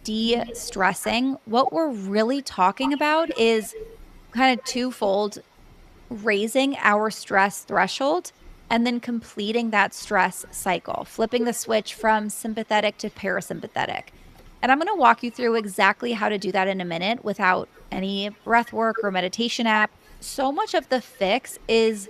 de-stressing, what we're really talking about is kind of twofold: raising our stress threshold and then completing that stress cycle, flipping the switch from sympathetic to parasympathetic. And I'm going to walk you through exactly how to do that in a minute without any breath work or meditation app. So much of the fix is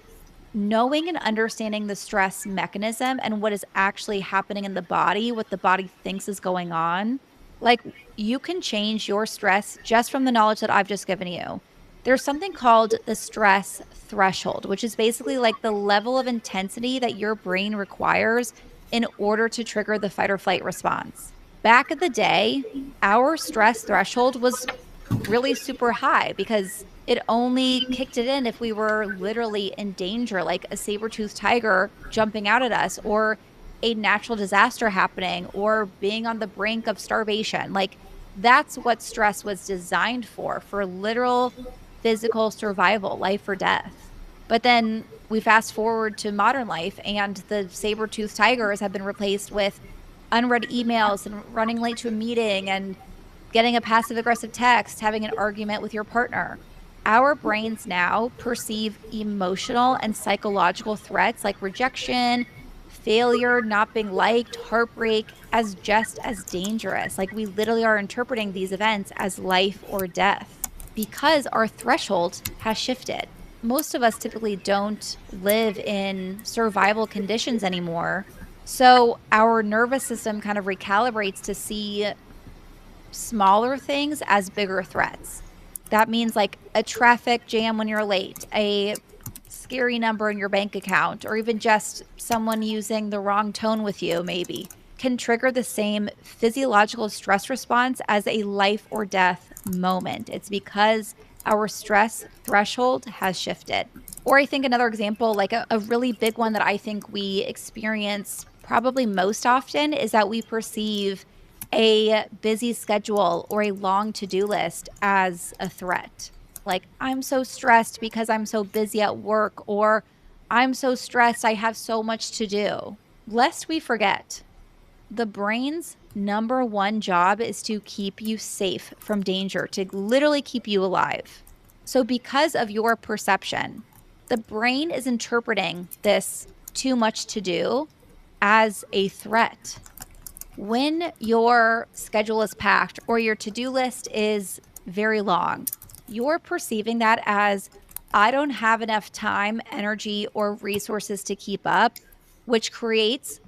knowing and understanding the stress mechanism and what is actually happening in the body, what the body thinks is going on. Like, you can change your stress just from the knowledge that I've just given you. There's something called the stress threshold, which is basically like the level of intensity that your brain requires in order to trigger the fight or flight response. Back in the day, our stress threshold was really super high because it only kicked it in if we were literally in danger, like a saber-toothed tiger jumping out at us, or a natural disaster happening, or being on the brink of starvation. Like, that's what stress was designed for literal physical survival, life or death. But then we fast forward to modern life, and the saber-toothed tigers have been replaced with unread emails and running late to a meeting and getting a passive aggressive text, having an argument with your partner. Our brains now perceive emotional and psychological threats like rejection, failure, not being liked, heartbreak as just as dangerous. Like, we literally are interpreting these events as life or death because our threshold has shifted. Most of us typically don't live in survival conditions anymore. So our nervous system kind of recalibrates to see smaller things as bigger threats. That means like a traffic jam when you're late, a scary number in your bank account, or even just someone using the wrong tone with you, maybe, can trigger the same physiological stress response as a life or death moment. It's because our stress threshold has shifted. Or I think another example, like a really big one that I think we experience probably most often, is that we perceive a busy schedule or a long to-do list as a threat. Like, I'm so stressed because I'm so busy at work, or I'm so stressed I have so much to do. Lest we forget, the brain's number one job is to keep you safe from danger, to literally keep you alive. So because of your perception, the brain is interpreting this too much to do as a threat. When your schedule is packed or your to-do list is very long, you're perceiving that as, I don't have enough time, energy, or resources to keep up, which creates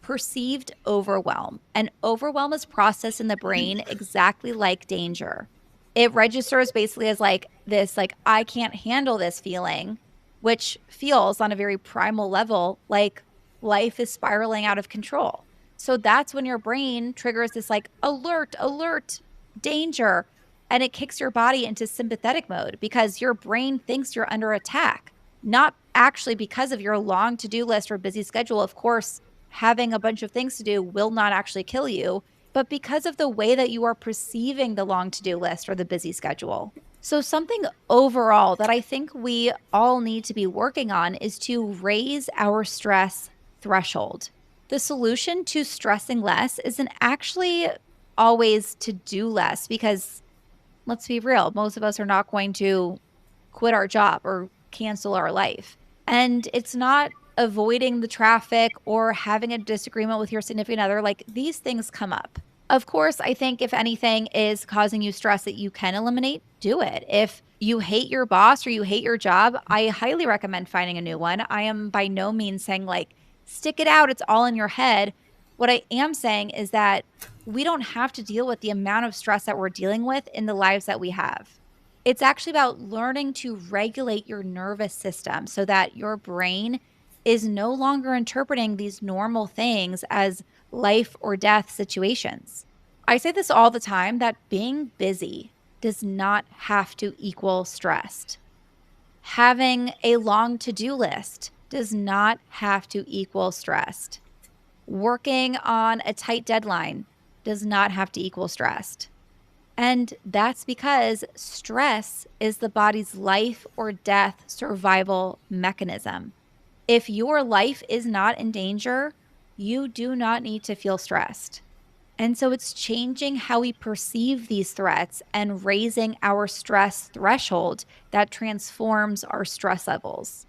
perceived overwhelm. And overwhelm is processed in the brain exactly like danger. It registers basically as like this, like, I can't handle this feeling, which feels on a very primal level like life is spiraling out of control. So that's when your brain triggers this like alert, alert, danger, and it kicks your body into sympathetic mode because your brain thinks you're under attack, not actually because of your long to-do list or busy schedule. Of course, having a bunch of things to do will not actually kill you, but because of the way that you are perceiving the long to-do list or the busy schedule. So something overall that I think we all need to be working on is to raise our stress threshold. The solution to stressing less isn't actually always to do less, because let's be real, most of us are not going to quit our job or cancel our life. And it's not avoiding the traffic or having a disagreement with your significant other. Like, these things come up. Of course, I think if anything is causing you stress that you can eliminate, do it. If you hate your boss or you hate your job, I highly recommend finding a new one. I am by no means saying like, stick it out, it's all in your head. What I am saying is that we don't have to deal with the amount of stress that we're dealing with in the lives that we have. It's actually about learning to regulate your nervous system so that your brain is no longer interpreting these normal things as life or death situations. I say this all the time, that being busy does not have to equal stressed. Having a long to-do list does not have to equal stressed. Working on a tight deadline does not have to equal stressed. And that's because stress is the body's life or death survival mechanism. If your life is not in danger, you do not need to feel stressed. And so it's changing how we perceive these threats and raising our stress threshold that transforms our stress levels.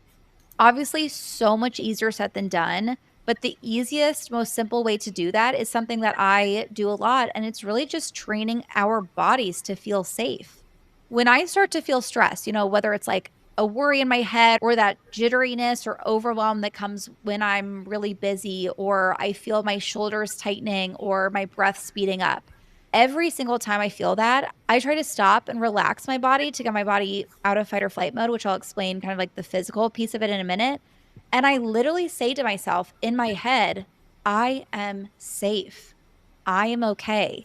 Obviously, so much easier said than done, but the easiest, most simple way to do that is something that I do a lot, and it's really just training our bodies to feel safe. When I start to feel stressed, whether it's like a worry in my head or that jitteriness or overwhelm that comes when I'm really busy, or I feel my shoulders tightening or my breath speeding up. Every single time I feel that, I try to stop and relax my body to get my body out of fight or flight mode, which I'll explain kind of like the physical piece of it in a minute. And I literally say to myself in my head, I am safe. I am okay.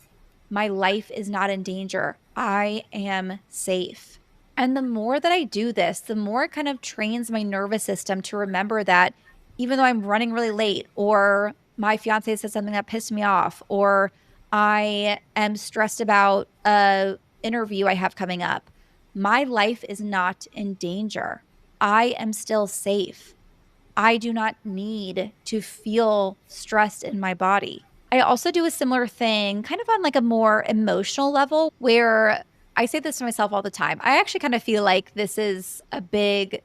My life is not in danger. I am safe. And the more that I do this, the more it kind of trains my nervous system to remember that even though I'm running really late, or my fiance said something that pissed me off, or I am stressed about a interview I have coming up, my life is not in danger. I am still safe. I do not need to feel stressed in my body. I also do a similar thing, kind of on like a more emotional level, where I say this to myself all the time. I actually kind of feel like this is a big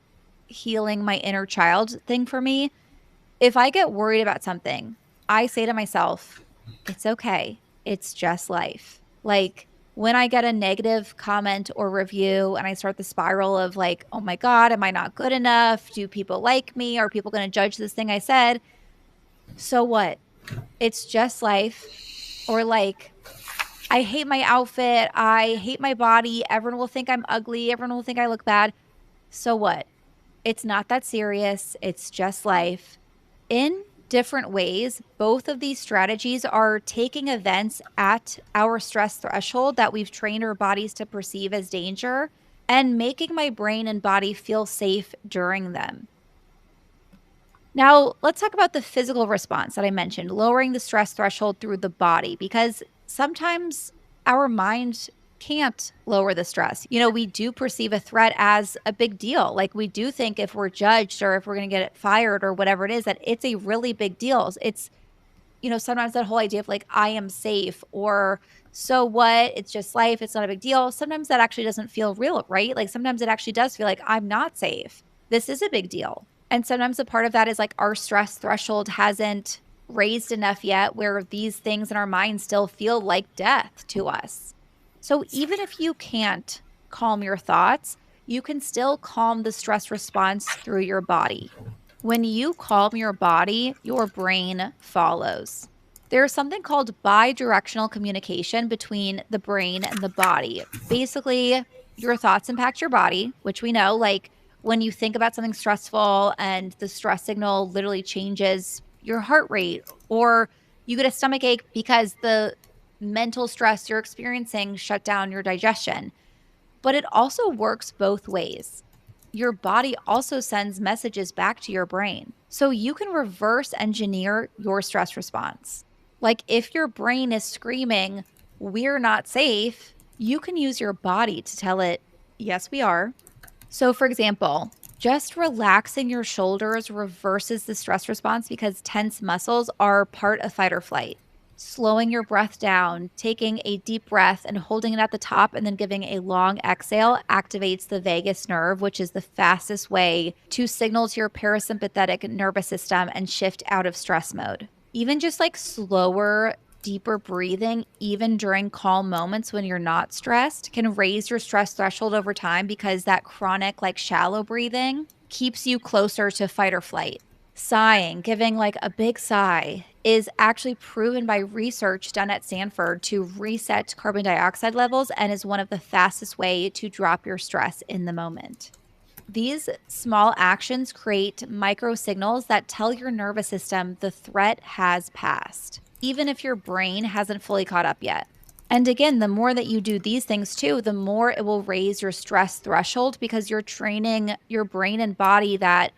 healing my inner child thing for me. If I get worried about something, I say to myself, it's okay. It's just life. Like when I get a negative comment or review and I start the spiral of like, oh my God, am I not good enough? Do people like me? Are people going to judge this thing I said? So what? It's just life. Or like, I hate my outfit. I hate my body. Everyone will think I'm ugly. Everyone will think I look bad. So what? It's not that serious. It's just life. In different ways, both of these strategies are taking events at our stress threshold that we've trained our bodies to perceive as danger and making my brain and body feel safe during them. Now, let's talk about the physical response that I mentioned, lowering the stress threshold through the body, because sometimes our mind can't lower the stress. We do perceive a threat as a big deal. Like we do think if we're judged or if we're going to get fired or whatever it is, that it's a really big deal. It's, sometimes that whole idea of like, I am safe, or so what? It's just life. It's not a big deal. Sometimes that actually doesn't feel real, right? Like sometimes it actually does feel like I'm not safe. This is a big deal. And sometimes a part of that is like our stress threshold hasn't raised enough yet where these things in our mind still feel like death to us. So even if you can't calm your thoughts, you can still calm the stress response through your body. When you calm your body, your brain follows. There's something called bidirectional communication between the brain and the body. Basically, your thoughts impact your body, which we know, like when you think about something stressful and the stress signal literally changes your heart rate, or you get a stomach ache because the mental stress you're experiencing shut down your digestion. But it also works both ways. Your body also sends messages back to your brain. So you can reverse engineer your stress response. Like if your brain is screaming, we're not safe, you can use your body to tell it, yes, we are. So, for example, just relaxing your shoulders reverses the stress response because tense muscles are part of fight or flight. Slowing your breath down, taking a deep breath and holding it at the top and then giving a long exhale activates the vagus nerve, which is the fastest way to signal to your parasympathetic nervous system and shift out of stress mode. Even just like slower, deeper breathing, even during calm moments when you're not stressed, can raise your stress threshold over time because that chronic, like shallow breathing keeps you closer to fight or flight. Sighing, giving like a big sigh, is actually proven by research done at Stanford to reset carbon dioxide levels and is one of the fastest way to drop your stress in the moment. These small actions create micro signals that tell your nervous system the threat has passed, even if your brain hasn't fully caught up yet. And again, the more that you do these things too, the more it will raise your stress threshold because you're training your brain and body that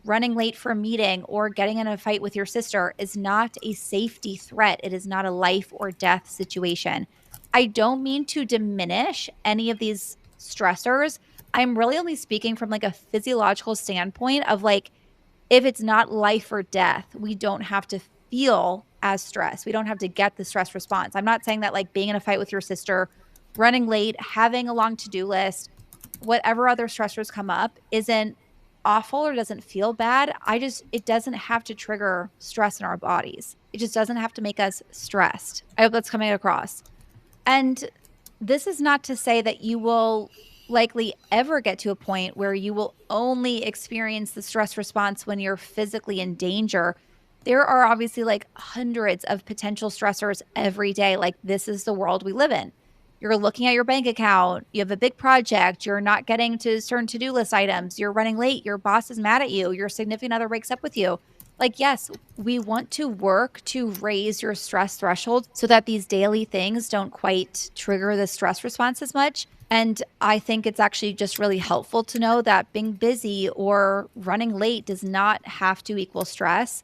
running late for a meeting or getting in a fight with your sister is not a safety threat. It is not a life or death situation. I don't mean to diminish any of these stressors. I'm really only speaking from like a physiological standpoint of like, if it's not life or death, we don't have to feel as stressed. We don't have to get the stress response. I'm not saying that like being in a fight with your sister, running late, having a long to-do list, whatever other stressors come up isn't awful or doesn't feel bad. It doesn't have to trigger stress in our bodies. It just doesn't have to make us stressed. I hope that's coming across. And this is not to say that you will likely ever get to a point where you will only experience the stress response when you're physically in danger. There are obviously like hundreds of potential stressors every day. Like, this is the world we live in. You're looking at your bank account, you have a big project, you're not getting to certain to do list items, you're running late, your boss is mad at you, your significant other breaks up with you. Like, yes, we want to work to raise your stress threshold so that these daily things don't quite trigger the stress response as much. And I think it's actually just really helpful to know that being busy or running late does not have to equal stress.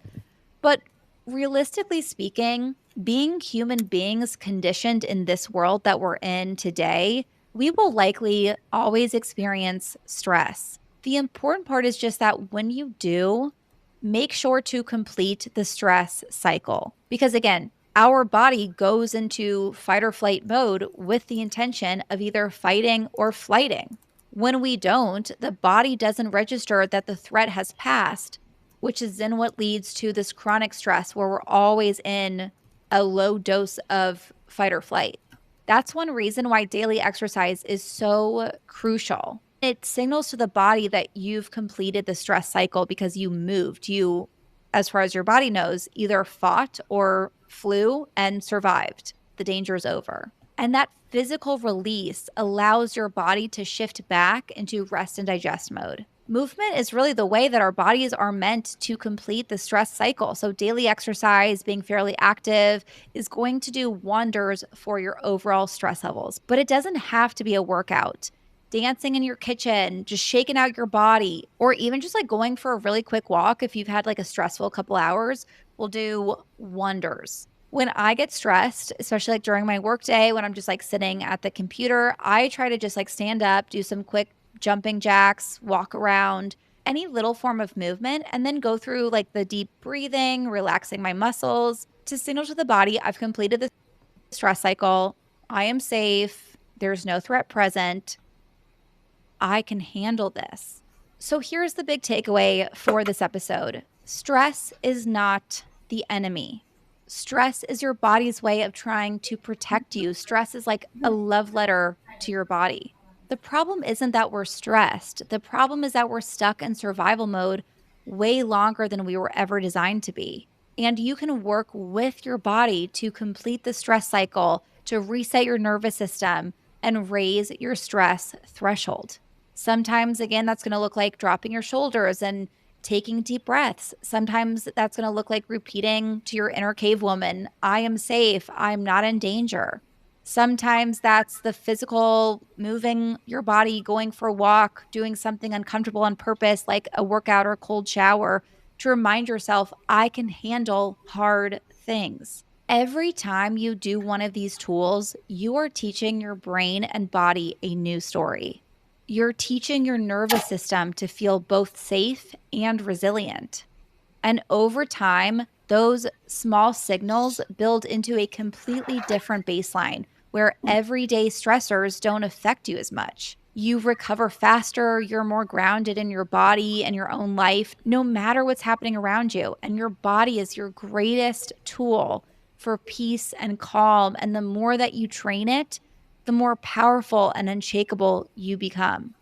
But realistically speaking, being human beings conditioned in this world that we're in today, we will likely always experience stress. The important part is just that when you do, make sure to complete the stress cycle. Because again, our body goes into fight or flight mode with the intention of either fighting or flighting. When we don't, the body doesn't register that the threat has passed, which is then what leads to this chronic stress where we're always in a low dose of fight or flight. That's one reason why daily exercise is so crucial. It signals to the body that you've completed the stress cycle because you moved. You, as far as your body knows, either fought or flew and survived. The danger is over. And that physical release allows your body to shift back into rest and digest mode. Movement is really the way that our bodies are meant to complete the stress cycle. So daily exercise, being fairly active, is going to do wonders for your overall stress levels. But it doesn't have to be a workout. Dancing in your kitchen, just shaking out your body, or even just like going for a really quick walk if you've had like a stressful couple hours will do wonders. When I get stressed, especially like during my workday, when I'm just like sitting at the computer, I try to just like stand up, do some quick jumping jacks, walk around, any little form of movement, and then go through like the deep breathing, relaxing my muscles to signal to the body I've completed the stress cycle. I am safe. There's no threat present. I can handle this. So here's the big takeaway for this episode. Stress is not the enemy. Stress is your body's way of trying to protect you. Stress is like a love letter to your body. The problem isn't that we're stressed. The problem is that we're stuck in survival mode way longer than we were ever designed to be. And you can work with your body to complete the stress cycle, to reset your nervous system, and raise your stress threshold. Sometimes, again, that's going to look like dropping your shoulders and taking deep breaths. Sometimes that's going to look like repeating to your inner cave woman, I am safe, I'm not in danger. Sometimes that's the physical moving your body, going for a walk, doing something uncomfortable on purpose, like a workout or a cold shower, to remind yourself, I can handle hard things. Every time you do one of these tools, you are teaching your brain and body a new story. You're teaching your nervous system to feel both safe and resilient. And over time, those small signals build into a completely different baseline where everyday stressors don't affect you as much. You recover faster, you're more grounded in your body and your own life, no matter what's happening around you. And your body is your greatest tool for peace and calm. And the more that you train it, the more powerful and unshakable you become.